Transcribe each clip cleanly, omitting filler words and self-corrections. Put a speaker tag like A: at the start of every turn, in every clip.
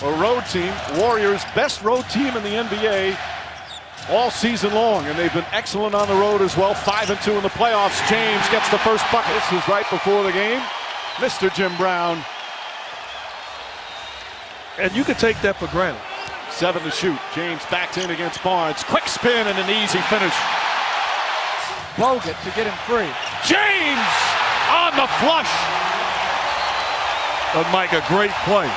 A: A road team, Warriors, best road team in the NBA all season long, and they've been excellent on the road as well. 5-2 in the playoffs. James gets the first bucket. This was right before the game. Mr. Jim Brown.
B: And you could take that for granted.
A: 7 to shoot. James backs in against Barnes. Quick spin and an easy finish.
C: Bogut to get him free.
A: James on the flush.
B: But Mike, a great play.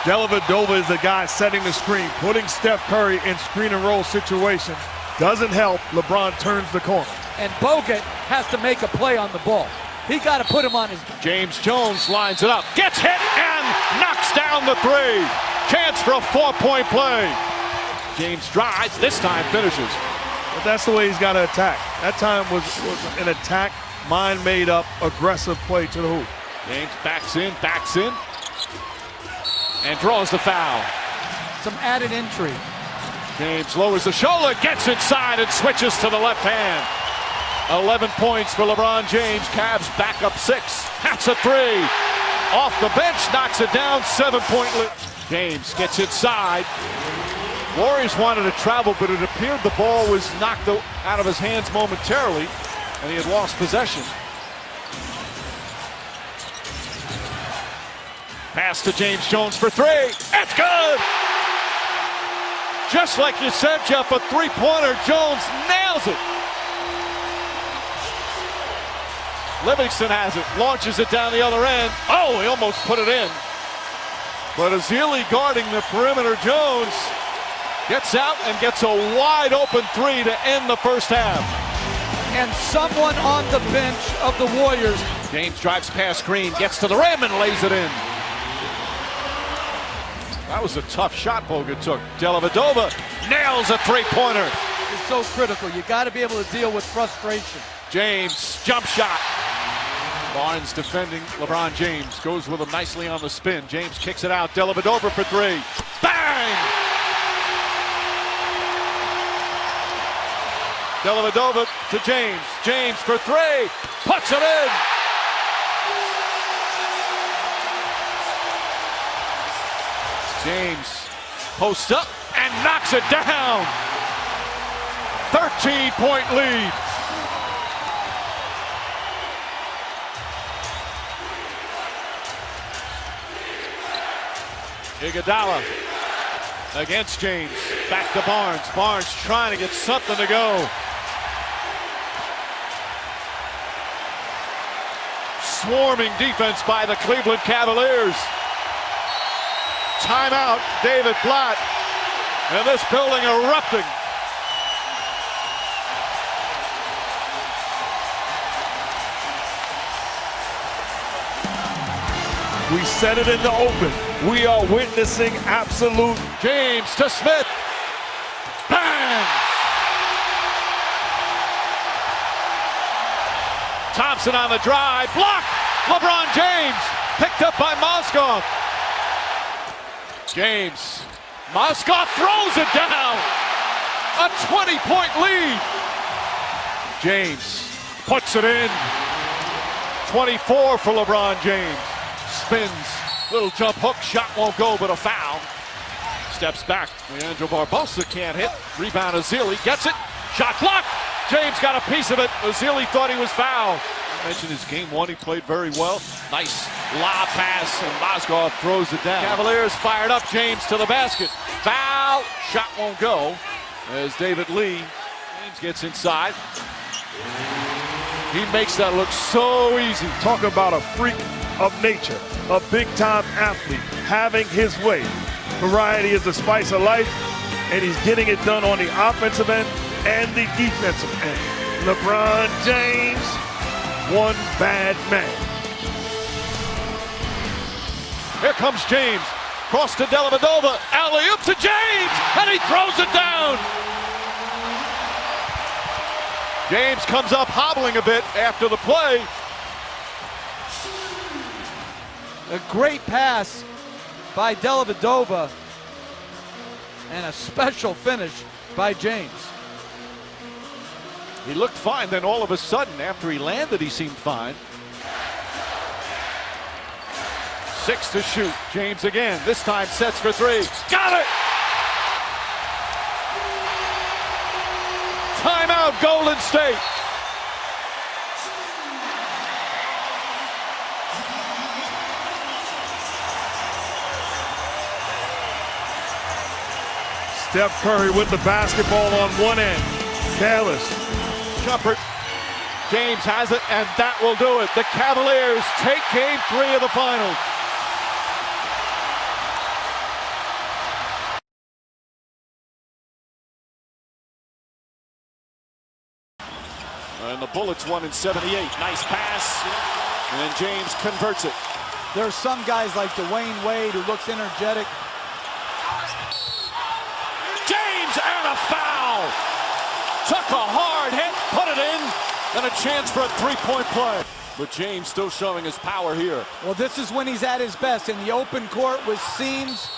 B: Dellavedova is the guy setting the screen, putting Steph Curry in screen and roll situation. Doesn't help. LeBron turns the corner.
C: And Bogut has to make a play on the ball. He got to put him on his.
A: James Jones lines it up, gets hit and knocks down the three. Chance for a 4-point play. James drives, this time finishes.
B: But that's the way he's got to attack. That time was an attack, mind made up, aggressive play to the hoop.
A: James backs in, and draws the foul.
C: Some added intrigue.
A: James lowers the shoulder, gets inside and switches to the left hand. 11 points for LeBron James. Cavs back up 6. That's a 3. Off the bench, knocks it down. 7-point lead. James gets inside. Warriors wanted to travel, but it appeared the ball was knocked out of his hands momentarily, and he had lost possession. Pass to James Jones for 3. It's good! Just like you said, Jeff, a three-pointer. Jones nails it. Livingston has it, launches it down the other end. Oh, he almost put it in. But Ezeli guarding the perimeter. Jones gets out and gets a wide open 3 to end the first half.
C: And someone on the bench of the Warriors.
A: James drives past Green, gets to the rim and lays it in. That was a tough shot Bogut took. Dellavedova nails a three-pointer.
C: It's so critical. You got to be able to deal with frustration.
A: James, jump shot. Barnes defending LeBron James. Goes with him nicely on the spin. James kicks it out. Dellavedova for 3. Bang! Dellavedova to James. James for 3. Puts it in. James posts up and knocks it down. 13-point lead. Iguodala against James. Back to Barnes. Barnes trying to get something to go. Swarming defense by the Cleveland Cavaliers. Timeout, David Blatt. And this building erupting.
B: We said it in the open. We are witnessing absolute.
A: James to Smith. Bang! Thompson on the drive. Block! LeBron James. Picked up by Moskov. James. Moskov throws it down. A 20-point lead. James puts it in. 24 for LeBron James. Spins. Little jump hook. Shot won't go, but a foul. Steps back. Leandro Barbosa can't hit. Rebound Ezeli. Gets it. Shot blocked. James got a piece of it. Ezeli thought he was fouled. I mentioned his game 1. He played very well. Nice lob pass, and Moskov throws it down. Cavaliers fired up. James to the basket. Foul. Shot won't go as David Lee. James gets inside. He makes that look so easy.
B: Talk about a freak of nature, a big-time athlete, having his way. Variety is the spice of life, and he's getting it done on the offensive end and the defensive end. LeBron James, one bad man.
A: Here comes James. Cross to Dellavedova. Alley-oop to James, and he throws it down. James comes up hobbling a bit after the play.
C: A great pass by Dellavedova and a special finish by James.
A: He looked fine, then all of a sudden, after he landed, he seemed fine. 6 to shoot. James again. This time sets for three. Got it! Timeout, Golden State.
B: Steph Curry with the basketball on one end. Careless.
A: Shumpert. James has it, and that will do it. The Cavaliers take game 3 of the finals. And the Bullets won in 78. Nice pass. And James converts it.
C: There's some guys like Dwayne Wade who looks energetic.
A: James and a foul. Took a hard hit, put it in, and a chance for a three-point play. But James still showing his power here.
C: Well, this is when he's at his best in the open court with seams.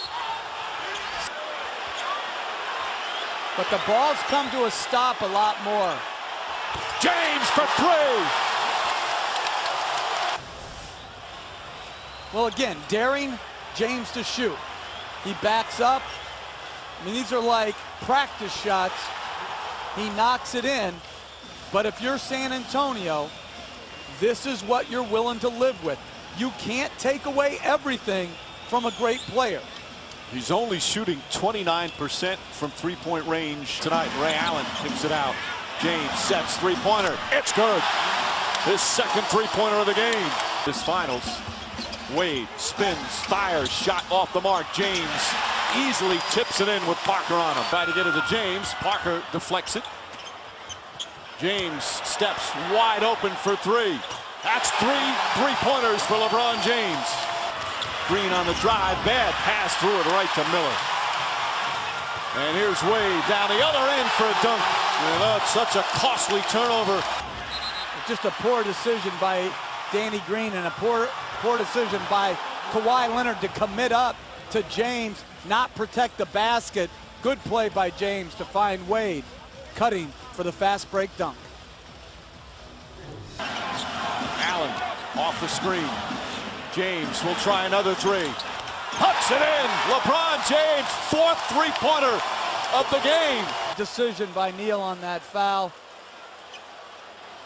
C: But the balls come to a stop a lot more.
A: James for three.
C: Well, again, daring James to shoot. He backs up. I mean, these are like practice shots. He knocks it in. But if you're San Antonio, this is what you're willing to live with. You can't take away everything from a great player.
A: He's only shooting 29% from three-point range tonight. Ray Allen kicks it out. James sets three-pointer. It's good. His second three-pointer of the game. This finals. Wade spins, fires, shot off the mark. James easily tips it in with Parker on him. Try to get it to James. Parker deflects it. James steps wide open for three. That's three-pointers for LeBron James. Green on the drive. Bad pass through it right to Miller. And here's Wade down the other end for a dunk. And it's such a costly turnover.
C: Just a poor decision by Danny Green and a poor decision by Kawhi Leonard to commit up to James, not protect the basket. Good play by James to find Wade cutting for the fast break dunk.
A: Allen off the screen. James will try another three. Puts it in. LeBron James, fourth three-pointer of the game.
C: Decision by Neal on that foul.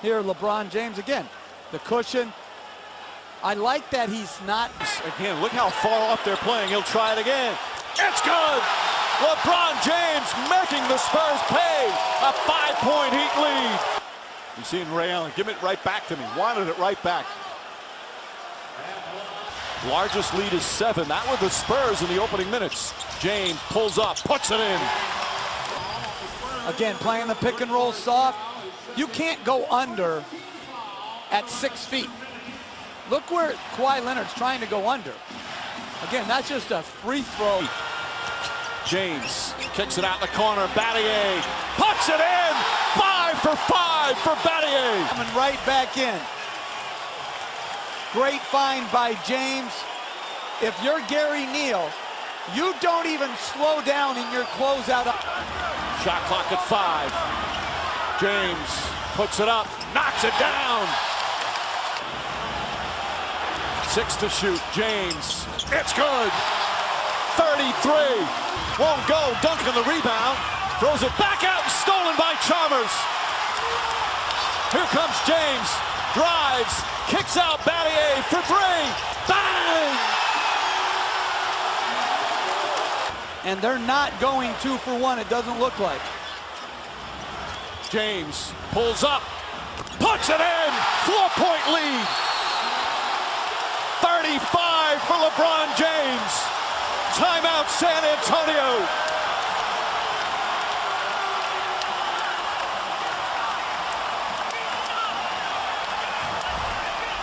C: Here, LeBron James again. The cushion. I like that he's not.
A: Again, look how far off they're playing. He'll try it again. It's good. LeBron James making the Spurs pay a 5-point Heat lead. You seen Ray Allen? Give it right back to me. Wanted it right back. Largest lead is 7. That was the Spurs in the opening minutes. James pulls up, puts it in.
C: Again, playing the pick and roll soft. You can't go under at 6 feet. Look where Kawhi Leonard's trying to go under. Again, that's just a free throw.
A: James kicks it out in the corner. Battier puts it in. 5 for 5 for Battier.
C: Coming right back in. Great find by James. If you're Gary Neal, you don't even slow down in your closeout.
A: Shot clock at 5. James puts it up, knocks it down. 6 to shoot. James, it's good. 33. Won't go. Duncan the rebound. Throws it back out and stolen by Chalmers. Here comes James. Drives. Kicks out Battier for three. Bang!
C: And they're not going 2 for 1, it doesn't look like.
A: James pulls up. Puts it in. 4-point lead. 35 for LeBron James. Timeout San Antonio.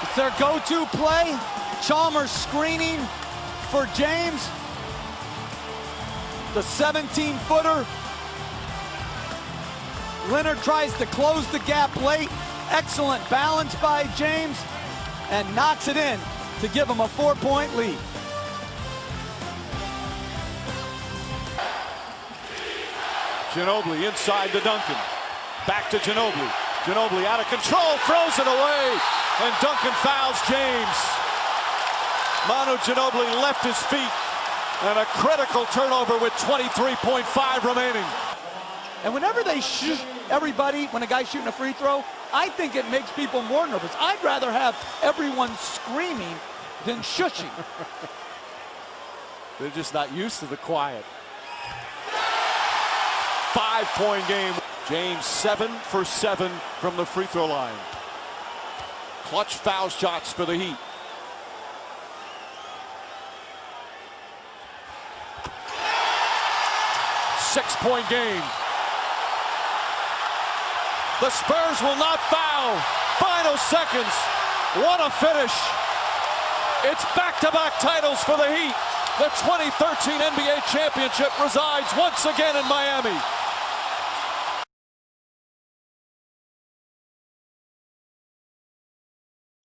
C: It's their go-to play. Chalmers screening for James. The 17-footer. Leonard tries to close the gap late. Excellent balance by James and knocks it in to give him a 4-point lead.
A: Ginobili inside to Duncan. Back to Ginobili. Ginobili out of control, throws it away, and Duncan fouls James. Manu Ginobili left his feet, and a critical turnover with 23.5 remaining.
C: And whenever they shoot everybody, when a guy's shooting a free throw, I think it makes people more nervous. I'd rather have everyone screaming than shushing.
A: They're just not used to the quiet. 5-point game. James 7 for 7 from the free throw line. Clutch foul shots for the Heat. Six-point game. The Spurs will not foul. Final seconds. What a finish. It's back-to-back titles for the Heat. The 2013 NBA championship resides once again in Miami.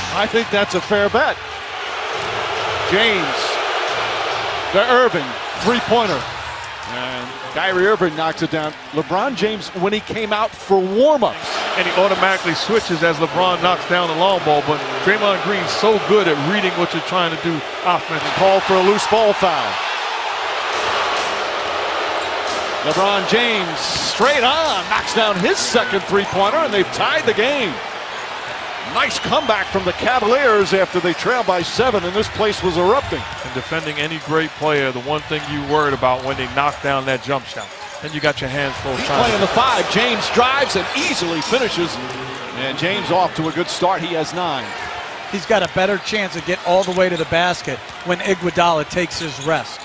A: I think that's a fair bet. James to Irving, three-pointer. And Kyrie Irving knocks it down. LeBron James, when he came out for warm-ups.
B: And he automatically switches as LeBron knocks down the long ball. But Draymond Green's so good at reading what you're trying to do offensively.
A: Called for a loose ball foul. LeBron James straight on, knocks down his second three-pointer, and they've tied the game. Nice comeback from the Cavaliers after they trailed by 7, and this place was erupting.
B: And defending any great player, the one thing you worried about when they knock down that jump shot. And you got your hands full.
A: He's playing the 5. James drives and easily finishes. And James off to a good start. He has 9.
C: He's got a better chance of getting all the way to the basket when Iguodala takes his rest.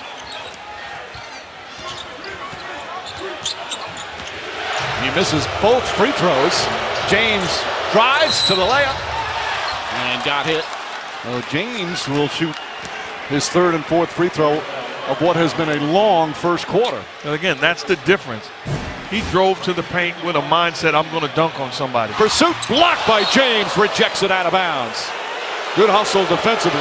A: He misses both free throws. James drives to the layup and got hit. Well, James will shoot his third and fourth free throw of what has been a long first quarter.
B: And again, that's the difference. He drove to the paint with a mindset, I'm going to dunk on somebody.
A: Pursuit blocked by James, rejects it out of bounds. Good hustle defensively.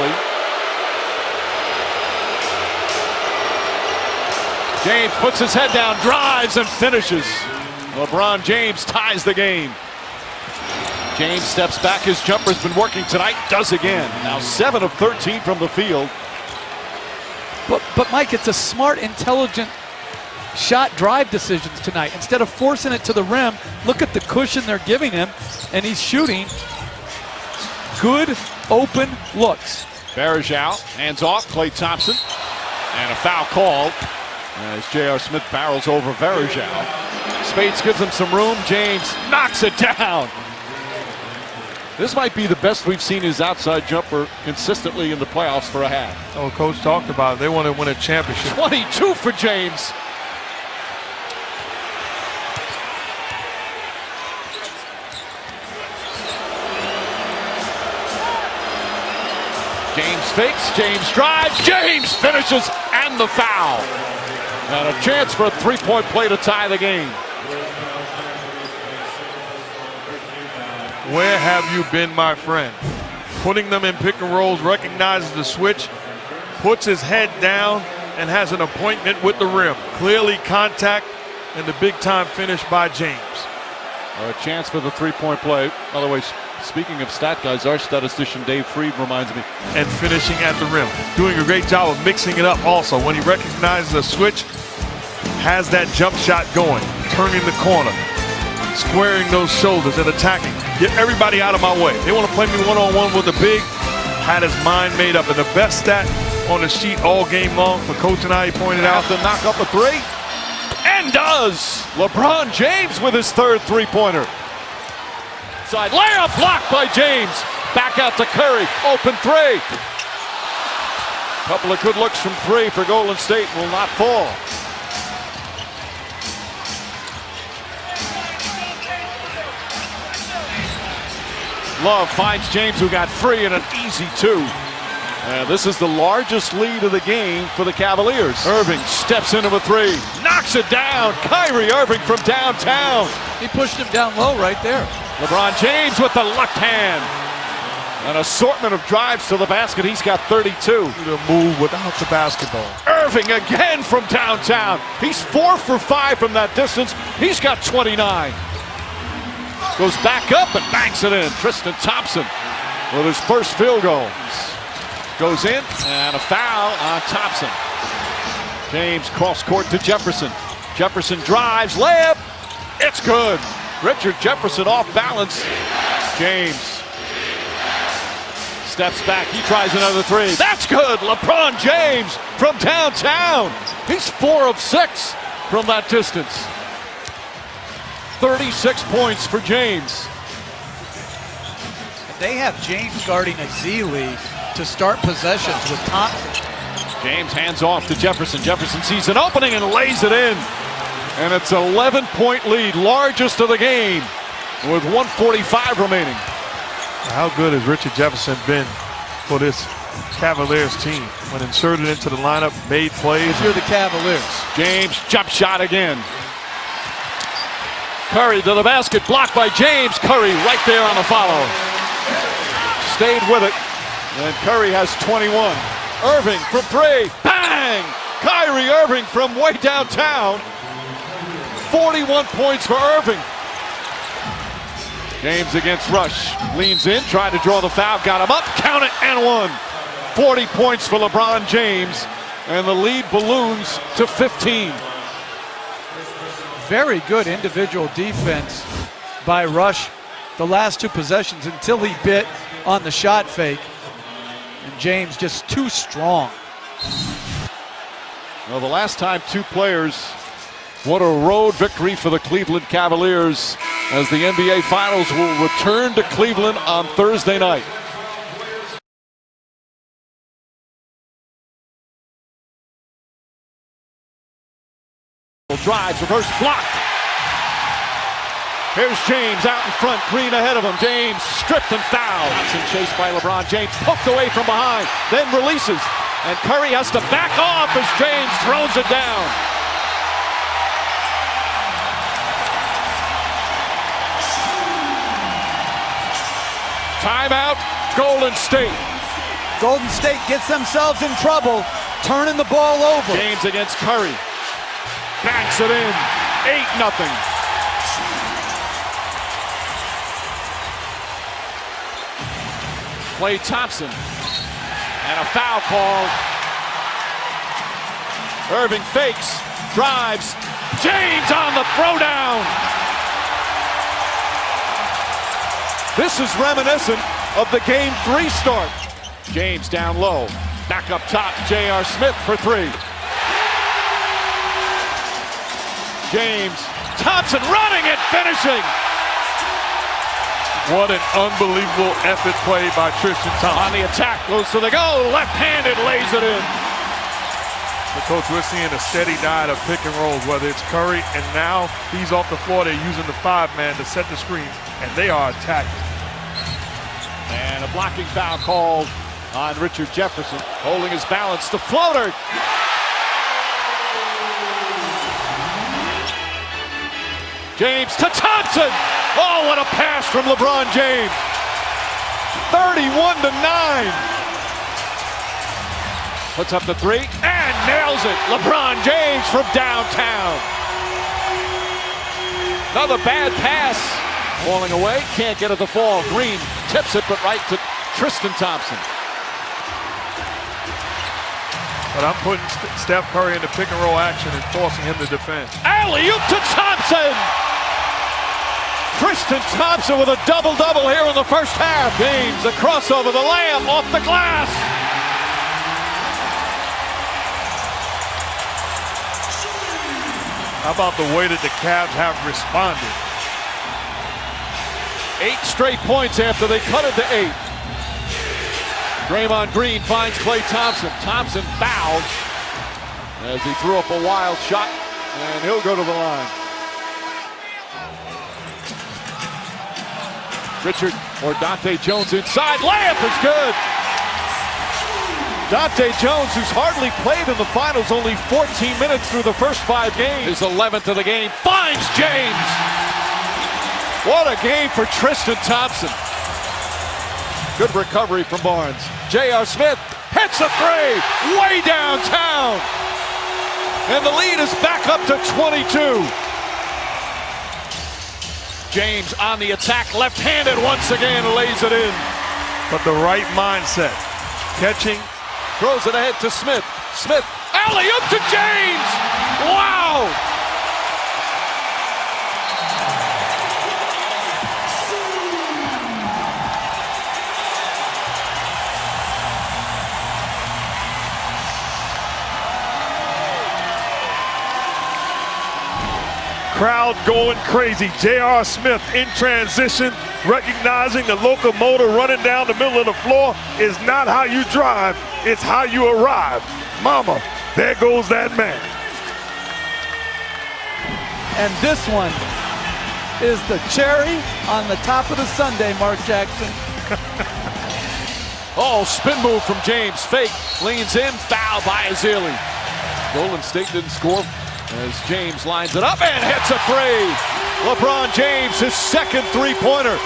A: James puts his head down, drives and finishes. LeBron James ties the game. James steps back. His jumper's been working tonight. Does again. Now 7 of 13 from the field.
C: But Mike, it's a smart, intelligent shot drive decisions tonight. Instead of forcing it to the rim, look at the cushion they're giving him, and he's shooting good open looks.
A: Varejao hands off. Klay Thompson. And a foul called as J.R. Smith barrels over Varejao. Spades gives him some room. James knocks it down. This might be the best we've seen his outside jumper consistently in the playoffs for a half.
B: Oh, Coach talked about it. They want to win a championship.
A: 22 for James. James fakes, James drives, James finishes, and the foul. And a chance for a three-point play to tie the game.
B: Where have you been, my friend? Putting them in pick and rolls, recognizes the switch, puts his head down, and has an appointment with the rim. Clearly contact, and the big-time finish by James.
A: A chance for the three-point play. By the way, speaking of stat guys, our statistician Dave Freed reminds me.
B: And finishing at the rim. Doing a great job of mixing it up also. When he recognizes a switch, has that jump shot going, turning the corner, squaring those shoulders and attacking. Get everybody out of my way. They want to play me one-on-one with a big. Had his mind made up. And the best stat on the sheet all game long for Coach and I, he pointed out.
A: To knock up a three. And does. LeBron James with his third three-pointer. Side layup blocked by James. Back out to Curry. Open three. Couple of good looks from three for Golden State. Will not fall. Love finds James, who got free, and an easy two. This is the largest lead of the game for the Cavaliers. Irving steps into a three, knocks it down. Kyrie Irving from downtown.
C: He pushed him down low right there.
A: LeBron James with the left hand. An assortment of drives to the basket. He's got 32.
B: The move without the basketball.
A: Irving again from downtown. He's 4 for 5 from that distance. He's got 29. Goes back up and banks it in. Tristan Thompson with his first field goal. goes in, and a foul on Thompson. James cross court to Jefferson. Jefferson drives, layup. It's good. Richard Jefferson off balance. James steps back. He tries another three. That's good. LeBron James from downtown. He's 4 of 6 from that distance. 36 points for James.
D: They have James guarding Azili to start possessions with Thompson.
A: James hands off to Jefferson. Jefferson sees an opening and lays it in. And it's an 11-point lead, largest of the game, with 1:45 remaining.
B: How good has Richard Jefferson been for this Cavaliers team? When inserted into the lineup, made plays.
C: You're the Cavaliers.
A: James jump shot again. Curry to the basket, blocked by James. Curry right there on the follow. Stayed with it, and Curry has 21. Irving from 3, bang! Kyrie Irving from way downtown. 41 points for Irving. James against Rush. Leans in, tried to draw the foul, got him up, count it, and one. 40 points for LeBron James, and the lead balloons to 15.
C: Very good individual defense by Rush the last 2 possessions until he bit on the shot fake. And James just too strong.
A: Well, the last time 2 players, what a road victory for the Cleveland Cavaliers as the NBA Finals will return to Cleveland on Thursday night. Drives, reverse block. Here's James out in front, Green ahead of him. James stripped and fouled. Thompson chased by LeBron James, poked away from behind, then releases. And Curry has to back off as James throws it down. Timeout, Golden State.
C: Golden State gets themselves in trouble, turning the ball over.
A: James against Curry. Banks it in. 8-0. Klay Thompson. And a foul called. Irving fakes, drives. James on the throwdown. This is reminiscent of the Game 3 start. James down low. Back up top, J.R. Smith for 3. James, Thompson running and finishing.
B: What an unbelievable effort play by Tristan Thompson.
A: On the attack, goes to the goal, left-handed, lays it in.
B: But Coach, we're seeing a steady diet of pick and rolls, whether it's Curry, and now he's off the floor. They're using the 5-man to set the screens, and they are attacking.
A: And a blocking foul called on Richard Jefferson, holding his balance. The floater. James to Thompson. Oh, what a pass from LeBron James. 31-9. Puts up the 3 and nails it. LeBron James from downtown. Another bad pass. Falling away, can't get it to fall. Green tips it, but right to Tristan Thompson.
B: But I'm putting Steph Curry into pick and roll action and forcing him to defend.
A: Alley-oop to Thompson. Tristan Thompson with a double-double here in the first half. James, a crossover, the layup off the glass.
B: How about the way that the Cavs have responded?
A: 8 straight points after they cut it to 8. Draymond Green finds Klay Thompson. Thompson fouled as he threw up a wild shot, and he'll go to the line. Richard or Dante Jones inside. Layup is good. Dante Jones, who's hardly played in the finals, only 14 minutes through the first 5 games. His 11th of the game, finds James. What a game for Tristan Thompson. Good recovery from Barnes. J.R. Smith hits a 3, way downtown. And the lead is back up to 22. James on the attack, left-handed once again, lays it in.
B: But the right mindset. Catching.
A: Throws it ahead to Smith. Smith, alley-oop to James! Wow!
B: Crowd going crazy. J.R. Smith in transition, recognizing the locomotive running down the middle of the floor is not how you drive, it's how you arrive. Mama, there goes that man.
C: And this one is the cherry on the top of the sundae, Mark Jackson.
A: Oh, spin move from James. Fake, leans in, foul by Azili. Golden State didn't score as James lines it up and hits a three. LeBron James, his second three-pointer.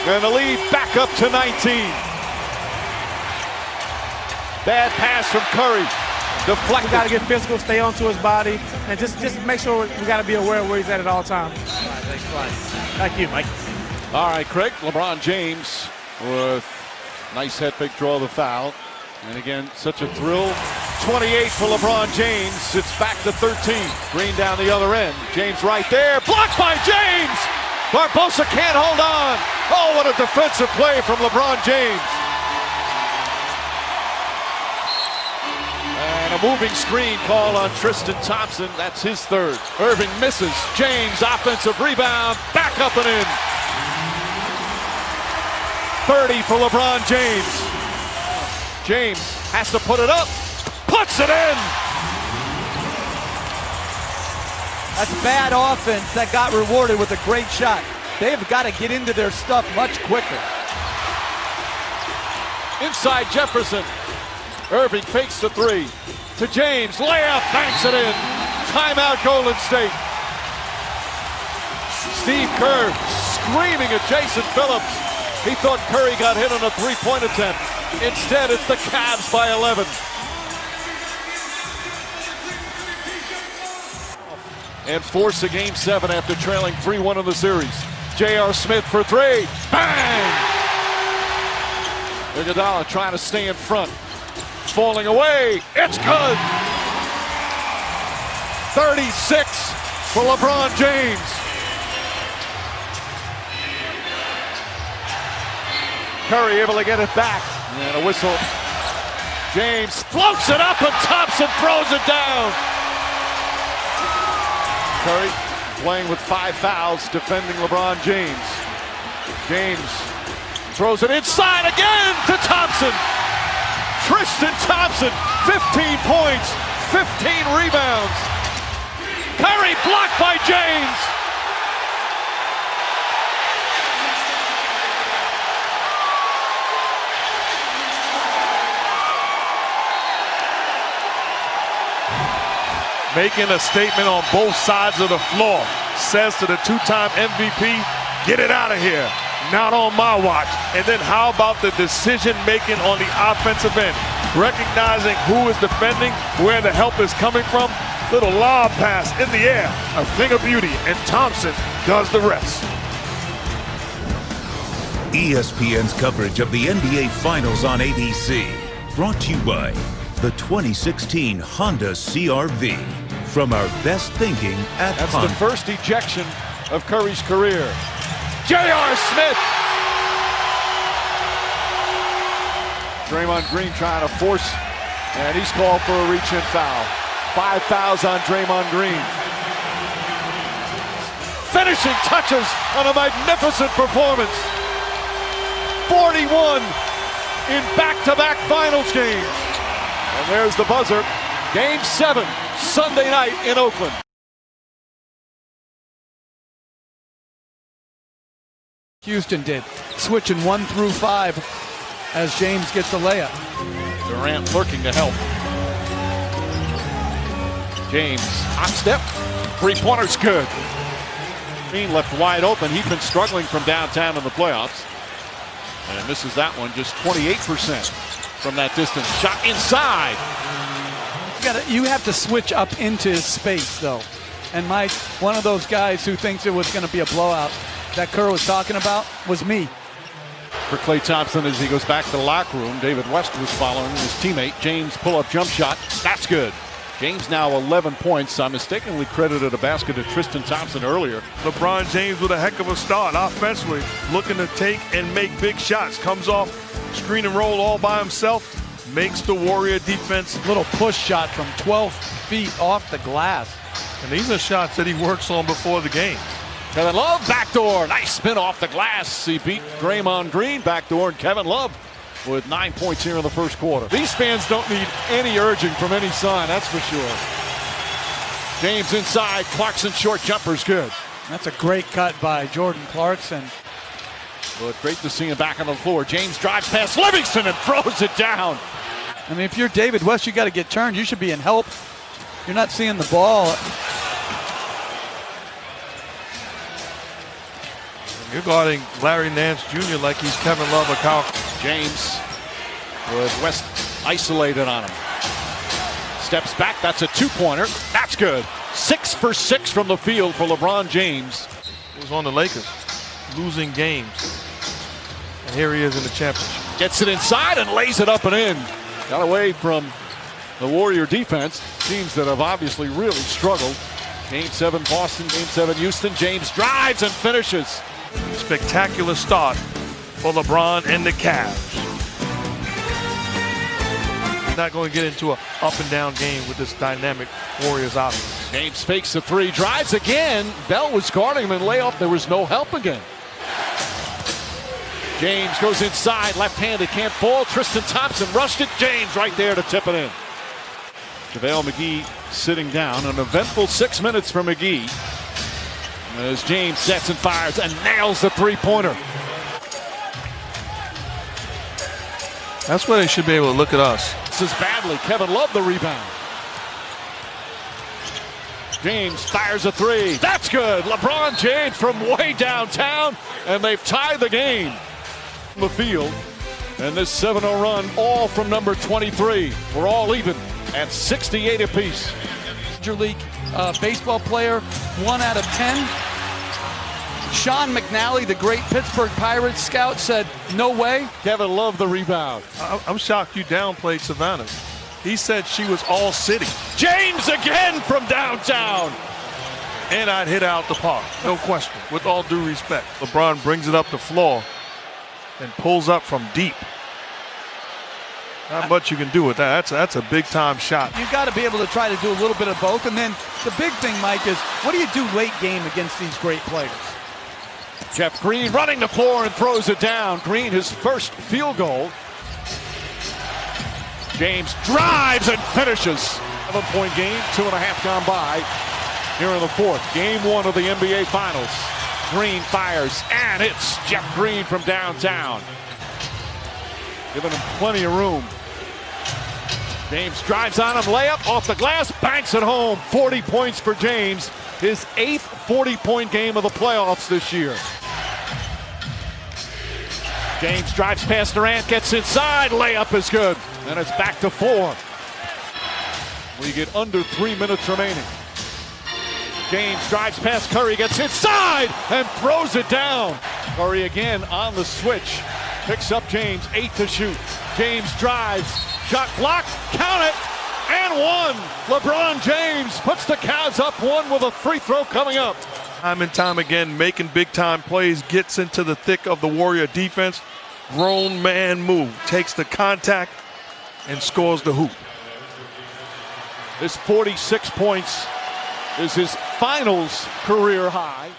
A: And the lead back up to 19. Bad pass from Curry. Deflected.
E: We got to get physical, stay onto his body, and just make sure we got to be aware of where he's at all times. Thank you, Mike.
A: All right, Craig. LeBron James with nice head fake, draw the foul. And again, such a thrill. 28 for LeBron James. It's back to 13. Green down the other end. James right there. Blocked by James. Barbosa can't hold on. Oh, what a defensive play from LeBron James. And a moving screen call on Tristan Thompson. That's his third. Irving misses. James, offensive rebound. Back up and in. 30 for LeBron James. James has to put it up. Puts it in.
C: That's bad offense that got rewarded with a great shot. They've got to get into their stuff much quicker.
A: Inside Jefferson. Irving fakes the three. To James. Layup. Banks it in. Timeout Golden State. Steve Kerr screaming at Jason Phillips. He thought Curry got hit on a three-point attempt. Instead, it's the Cavs by 11. And force a game 7 after trailing 3-1 in the series. J.R. Smith for three. Bang! Iguodala trying to stay in front. Falling away. It's good. 36 for LeBron James. Curry able to get it back. And a whistle. James floats it up and Thompson throws it down. Curry playing with 5 fouls, defending LeBron James. James throws it inside again to Thompson. Tristan Thompson, 15 points, 15 rebounds. Curry blocked by James.
B: Making a statement on both sides of the floor. Says to the two-time MVP, get it out of here. Not on my watch. And then how about the decision-making on the offensive end? Recognizing who is defending, where the help is coming from. Little lob pass in the air. A thing of beauty. And Thompson does the rest.
F: ESPN's coverage of the NBA Finals on ABC. Brought to you by the 2016 Honda CR-V. From our best thinking at
A: That's
F: Honda.
A: the first ejection of Curry's career. J.R. Smith. Draymond Green trying to force, and he's called for a reach-in foul. 5 fouls on Draymond Green. Finishing touches on a magnificent performance. 41 in back-to-back finals games. And there's the buzzer. Game 7, Sunday night in Oakland.
C: Houston did, switching 1 through 5 as James gets a layup.
A: Durant lurking to help. James, hot step, three-pointer's good. Green left wide open. He's been struggling from downtown in the playoffs. And misses that one, just 28% from that distance. Shot inside.
C: You have to switch up into his space, though. And Mike, one of those guys who thinks it was going to be a blowout that Kerr was talking about was me.
A: for Klay Thompson as he goes back to the locker room. David West was following his teammate. James pull-up jump shot. That's good. James now 11 points. I mistakenly credited a basket to Tristan Thompson earlier.
B: LeBron James with a heck of a start offensively, looking to take and make big shots. Comes off screen and roll all by himself, makes the Warrior defense.
C: Little push shot from 12 feet off the glass.
B: And these are shots that he works on before the game.
A: Kevin Love, backdoor. Nice spin off the glass. He beat Draymond Green backdoor, and Kevin Love with 9 points here in the first quarter. These fans don't need any urging from any side, that's for sure. James inside. Clarkson short jumper's good.
C: That's a great cut by Jordan Clarkson.
A: But great to see him back on the floor. James drives past Livingston and throws it down.
C: I mean, if you're David West, you got to get turned. You should be in help. You're not seeing the ball.
B: You're guarding Larry Nance Jr. like he's Kevin Love or Kyle.
A: James with West isolated on him. Steps back. That's a two-pointer. That's good. 6 for 6 from the field for LeBron James.
B: It was on the Lakers, losing games. And here he is in the championship.
A: Gets it inside and lays it up and in. Got away from the Warrior defense. Teams that have obviously really struggled. Game 7 Boston, Game 7 Houston. James drives and finishes.
B: Spectacular start for LeBron and the Cavs. Not going to get into an up and down game with this dynamic Warriors offense.
A: James fakes the three, drives again. Bell was guarding him and layoff. There was no help again. James goes inside, left-handed, can't fall. Tristan Thompson rushed it. James right there to tip it in. JaVale McGee sitting down. An eventful 6 minutes for McGee as James sets and fires and nails the three-pointer.
B: That's where they should be able to look at us.
A: This is badly. Kevin Love the rebound. James fires a three. That's good. LeBron James from way downtown, and they've tied the game. The field, and this 7-0 run, all from number 23. We're all even at 68 apiece.
C: Major League baseball player, 1 out of 10. Sean McNally, the great Pittsburgh Pirates scout, said, no way.
A: Kevin Love the rebound.
B: I'm shocked you downplayed Savannah. He said she was all city.
A: James again from downtown.
B: And I'd hit out the park, no question, with all due respect. LeBron brings it up the floor and pulls up from deep. Not much you can do with that. That's a big-time shot.
C: You've got to be able to try to do a little bit of both. And then the big thing, Mike, is what do you do late game against these great players?
A: Jeff Green running the floor and throws it down. Green, his first field goal. James drives and finishes. 7-point game, 2.5 gone by here in the fourth. Game 1 of the NBA Finals. Green fires, and it's Jeff Green from downtown. Giving him plenty of room. James drives on him, layup off the glass, banks it home. 40 points for James. His 8th 40-point game of the playoffs this year. James drives past Durant, gets inside, layup is good. And it's back to 4. We get under 3 minutes remaining. James drives past Curry, gets inside, and throws it down. Curry again on the switch. Picks up James, 8 to shoot. James drives, shot blocked, count it, and 1. LeBron James puts the Cavs up 1 with a free throw coming up.
B: Time and time again, making big-time plays, gets into the thick of the Warrior defense. Grown man move, takes the contact, and scores the hoop.
A: His 46 points is his finals career high.